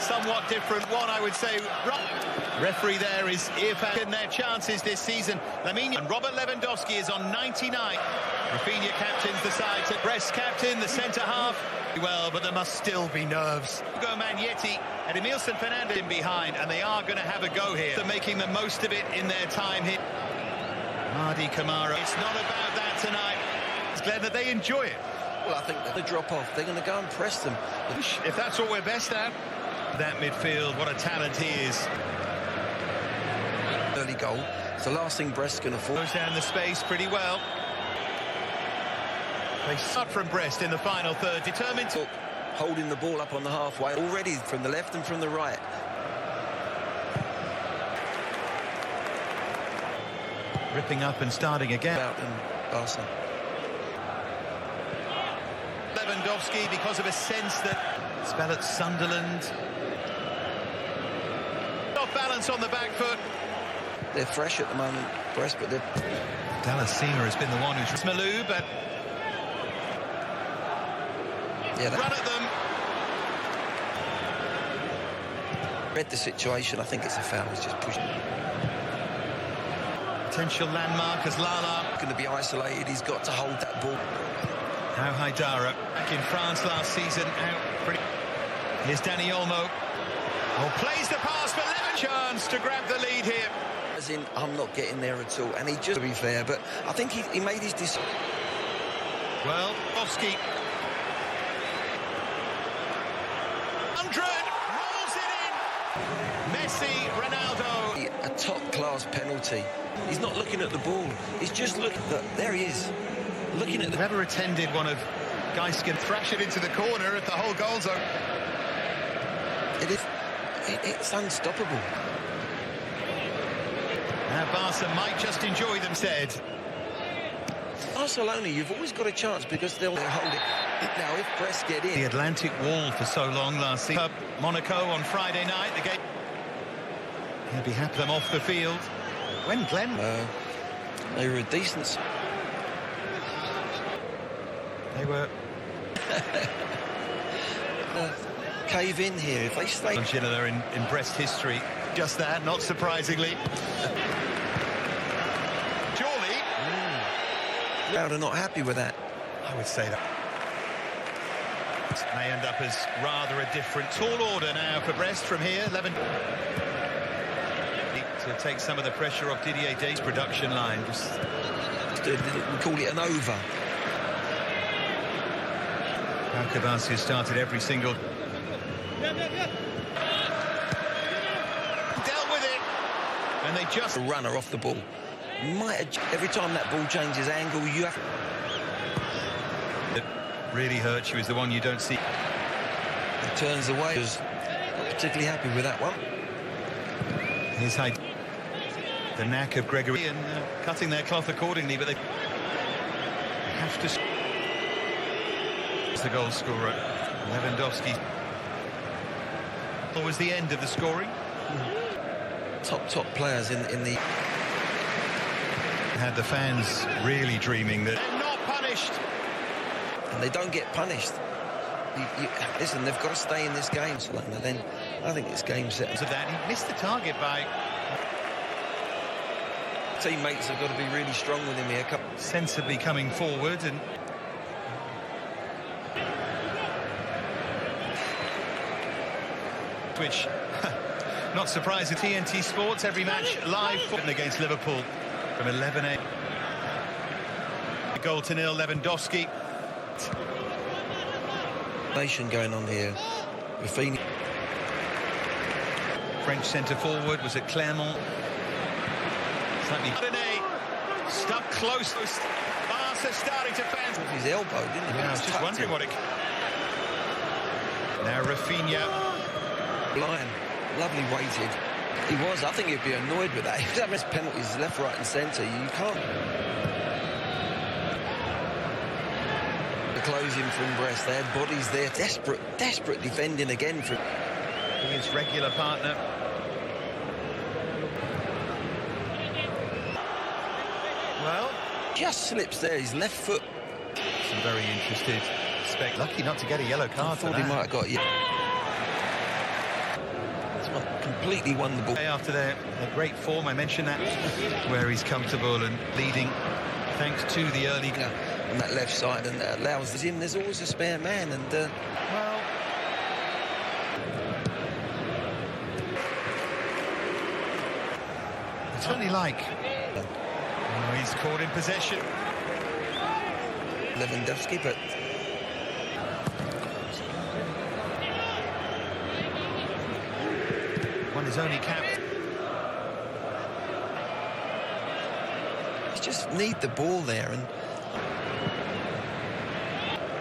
somewhat different one, I would say. Referee there is Irfan in their chances this season. Lamine and Robert Lewandowski is on 99. Rafinha captains the side. Brest captain, the centre-half. Well, but there must still be nerves. Hugo Magnetti and Emilson Fernandez in behind, and they are going to have a go here. They're making the most of it in their time here. Mardi Kamara. It's not about that tonight. It's glad that they enjoy it. Well, I think they're drop off. They're going to go and press them. If that's what we're best at. That midfield, what a talent he is. Early goal. It's the last thing Brest can afford. Goes down the space pretty well. They start from Brest in the final third, determined to... Holding the ball up on the halfway already from the left and from the right. Ripping up and starting again. Out in Barca. Lewandowski, because of a sense that spell at Sunderland. Off balance on the back foot. They're fresh at the moment, Brest, but they're... Dalasima has been the one who's... Malou, but... Yeah, run at them. Read the situation. I think it's a foul. He's just pushing. Potential landmark as Lala. Going to be isolated. He's got to hold that ball. Now Haidara, back in France last season. Out pretty... Here's Dani Olmo. Oh, plays the pass for Levin. Chance to grab the lead here. As in, I'm not getting there at all. And he just, to be fair, but I think he made his decision. Well, Bofsky. Rolls it in. Messi, Ronaldo. A top-class penalty. He's not looking at the ball. He's just looking. There he is. Looking at the... Never attended one of guys can thrash it into the corner if the whole goal zone. It is. It's unstoppable. Now Barca might just enjoy them, said. Barcelona, you've always got a chance because they'll hold it. Now, if Brest get in... The Atlantic Wall for so long last season. Monaco on Friday night. The game... He'll be happy them off the field. When Glenn... They were a decent... They were... Cave in here if they stay... They're in Brest history. Just that, not surprisingly. Surely... Now they're not happy with that. I would say that. May end up as rather a different tall order now for Brest from here. To take some of the pressure off Didier Deschamps' production line. We call it an over. Barca has started every single... Dealt with it. And they just... A runner off the ball. Every time that ball changes angle, you have... It really hurts you is the one you don't see. He turns away. Not particularly happy with that one. Here's the knack of Gregory and cutting their cloth accordingly, but they have to... It's the goal scorer, Lewandowski. What was the end of the scoring? Top players in the... Had the fans really dreaming that... They're not punished! And they don't get punished. Listen, they've got to stay in this game, so then I think this game set. Of that, he missed the target by... Teammates have got to be really strong with him here. Sensibly coming forward and... Which, not surprising, TNT Sports, every match live against Liverpool from 11-8. Goal to nil, Lewandowski. Nation going on here. Rafinha. French centre forward was at Clermont. Slightly stuck close. Barca starting to fans. His elbow, didn't he? Yeah, I was just wondering what it... Now Rafinha. Blind. Lovely weighted. He was. I think he'd be annoyed with that. If that missed penalties left, right and centre, you can't. The closing from Brest. They had bodies there. Desperate defending again from his regular partner. Well, just slips there. His left foot. Some very interested. Lucky not to get a yellow card. I thought he might have got... completely won the ball. After their great form, I mentioned that, where he's comfortable and leading thanks to the early... on that left side, and that allows him. There's always a spare man, and well, it's only like he's caught in possession. Lewandowski, but won his only cap. you just need the ball there, and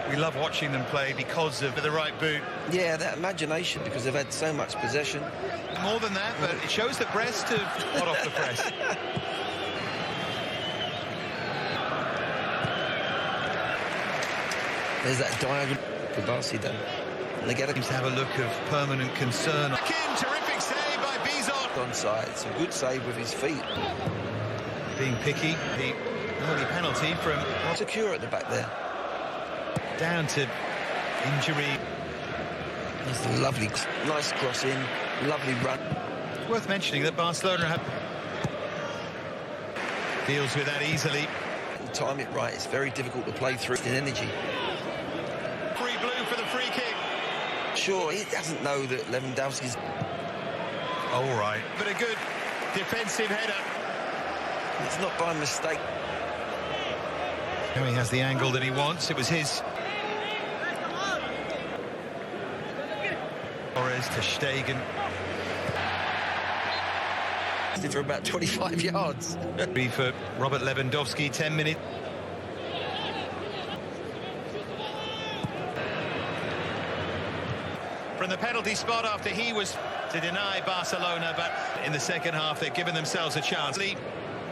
we love watching them play because of the right boot. yeah, that imagination, because they've had so much possession. More than that, but it shows that Brest have got off the press. There's that diagonal for Barca done. And they get Seems to have a look of permanent concern. Terrific save by Bizot. onside. It's a good save with his feet. Being picky, the early penalty from... Secure at the back there. Down to injury. It's a lovely, nice cross in, lovely run. It's worth mentioning that Barcelona have... deals with that easily. Time it right, it's very difficult to play through in energy. Free blue for the free kick. Sure, he doesn't know that Lewandowski's... All right. But a good defensive header. It's not by mistake. Now he has the angle that he wants. It was his. Torres to Stegen. For about 25 yards. For Robert Lewandowski, 10 minutes. From the penalty spot after he was to deny Barcelona, but in the second half they've given themselves a chance.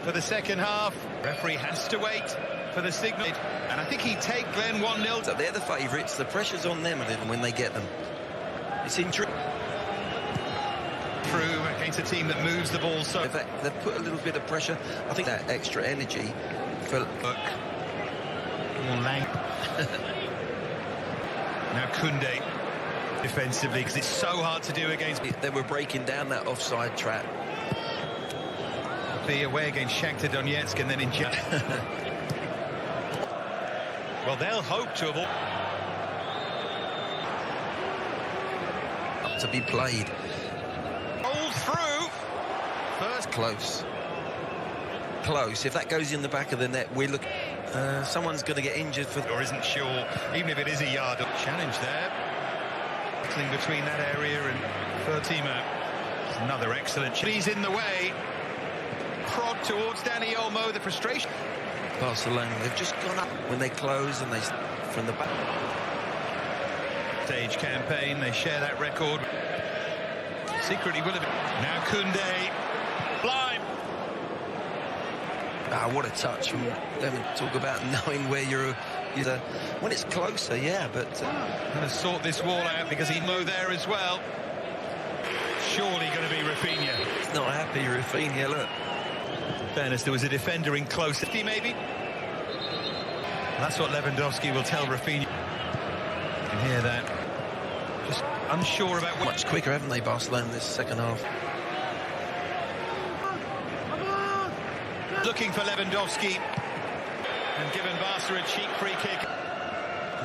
For the second half, referee has to wait for the signal, and I think he'd take Glenn 1-0. So they're the favourites, the pressure's on them a little when they get them. It's intriguing. Through against a team that moves the ball so... In fact, they've put a little bit of pressure. I think that extra energy for... Look. More lang. Now Koundé defensively, because it's so hard to do against... They were breaking down that offside trap. Be away against Shakhtar Donetsk and then in... Well, they'll hope to have... To be played. Roll through. First Close. If that goes in the back of the net, we're looking... someone's going to get injured for... Or isn't sure, even if it is a yard. Challenge there. Between that area and third teamer. It's another excellent... He's in the way. Prod towards Dani Olmo, the frustration. Barcelona, they've just gone up when they close and they... From the back. Stage campaign, they share that record. Secretly will have been. Now Koundé. Blind. Ah, what a touch from them. Talk about knowing where you're when it's closer, yeah, but... Going to sort this wall out because he'd know there as well. Surely going to be Rafinha. Not happy, Rafinha, look. In fairness, there was a defender in close. Maybe. That's what Lewandowski will tell Rafinha. You can hear that. Just unsure about what... Much quicker, haven't they, Barcelona, this second half? Looking for Lewandowski. And given Barca a cheap free kick.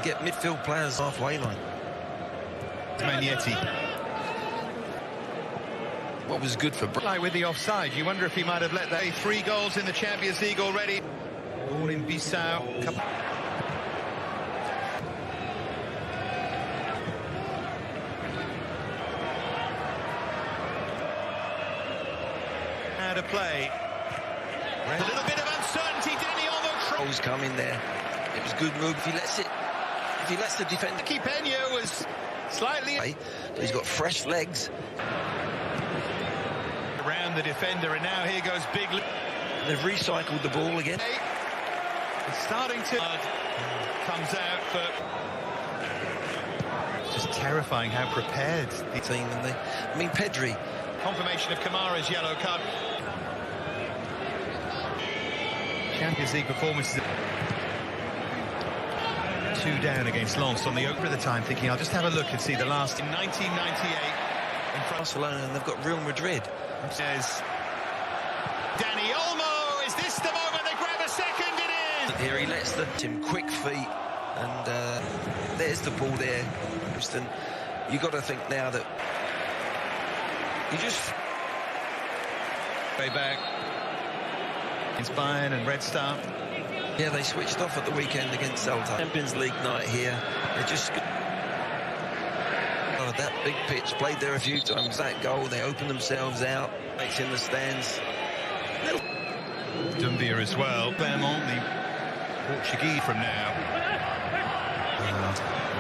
Get midfield players halfway line. Magnetti. What was good for... Like with the offside, you wonder if he might have let that... 3 goals in the Champions League already. All in Bissau. How to play. A little bit of uncertainty. Dani Olmo. Goals come in there. It was a good move. If he lets the defender... Pena was slightly... But he's got fresh legs. Around the defender, and now here goes Big... They've recycled the ball again. It's starting to... Comes out, but... It's just terrifying how prepared the team. And I mean, Pedri. Confirmation of Kamara's yellow card. Champions League performances. 2 down against Lens on the opener of the time, thinking I'll just have a look and see the last in 1998. in front. Barcelona, and they've got Real Madrid. Says Danny Olmo. Is this the moment they grab a second? It is. Here he lets him quick feet, and there's the ball there. And you got to think now that you just way back. It's Bayern and Red Star. Yeah, they switched off at the weekend against Celta. Champions League night here. They just that big pitch, played there a few times. That goal, they opened themselves out. It's in the stands. Dumbia as well. Clermont, the Portuguese from now.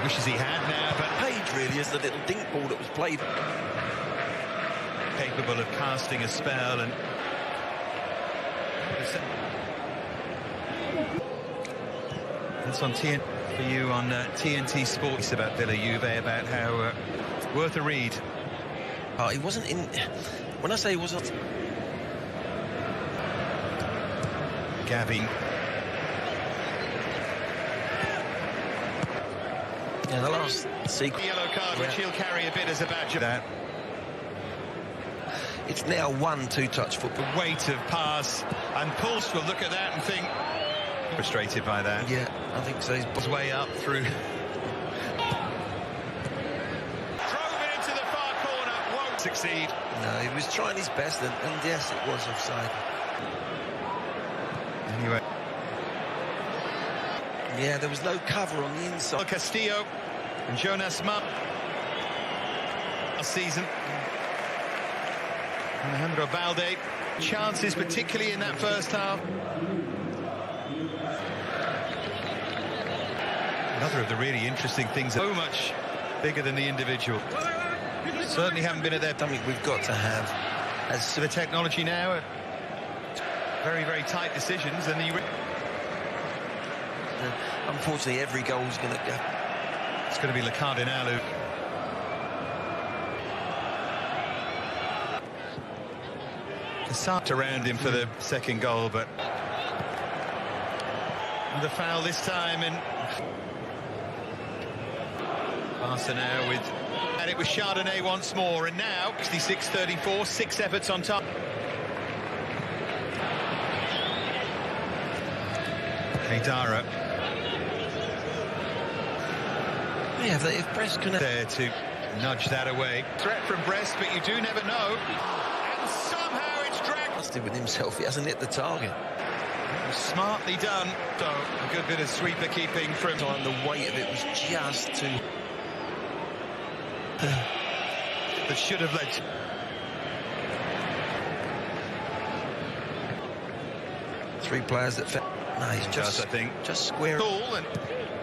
Wishes he had now, but Page really is the little dink ball that was played. Capable of casting a spell and. That's on TNT for you on TNT Sports about Villa Juve, about how worth a read. Oh, he wasn't in. When I say he wasn't. Gavi. Yeah, the last sequence. Yellow card, which he'll carry a bit as a badge of that. It's now 1-2 touch football. The weight of pass, and Pulse will look at that and think. Frustrated by that. Yeah, I think so. He's way up through. Drove it into the far corner, won't succeed. No, he was trying his best, and yes, it was offside. Anyway. Yeah, there was no cover on the inside. Castillo and Jonas Mar last season. Alejandro Balde. Chances, particularly in that first half. Another of the really interesting things, so much bigger than the individual. Certainly haven't been at their. Something we've got to have. As to the technology now, very, very tight decisions, and the. Unfortunately, every goal is going to go. It's going to be Le Cardinal. Sat around him for the second goal, but the foul this time, and Barca now with, and it was Chardonnay once more, and now 66-34, 6 efforts on top. Haidara. Yeah, if Brest can there to nudge that away. Threat from Brest, but you do never know. And somehow it's dragged. With himself, he hasn't hit the target. Smartly done. So a good bit of sweeper keeping from time. The weight of it was just too. That should have led to. Three players that fell. No, he's just, I think, just square. Cool, and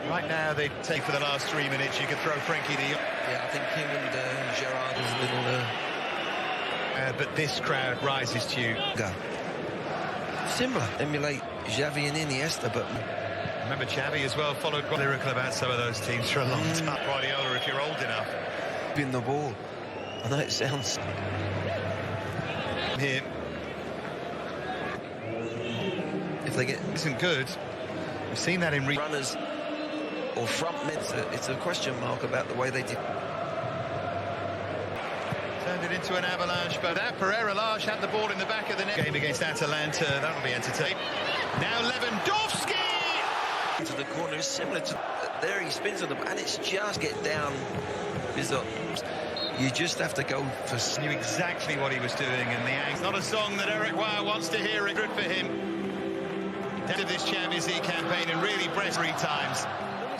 right now they take for the last 3 minutes. You could throw Frankie de Jong. Yeah, I think him and Gerrard is a little. But this crowd rises to you. Go. Similar, emulate Xavi and Iniesta, but remember Xavi as well followed quite lyrical about some of those teams for a long time. Guardiola, if you're old enough. In the ball. I know it sounds. Here. If they get isn't good. We've seen that in runners or front mids. It's a question mark about the way they did. Turned it into an avalanche, but that Pereira Lage had the ball in the back of the net. Game against Atalanta, that'll be entertaining. Now Lewandowski! Into the corner is similar to there, he spins on them, and it's just get down. You just have to go for. Knew exactly what he was doing, and the angle. Not a song that Eric Wire wants to hear. Good for him. End of this Champions League campaign, and really Brest 3 times.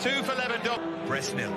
2 for Lewandowski. Brest 0.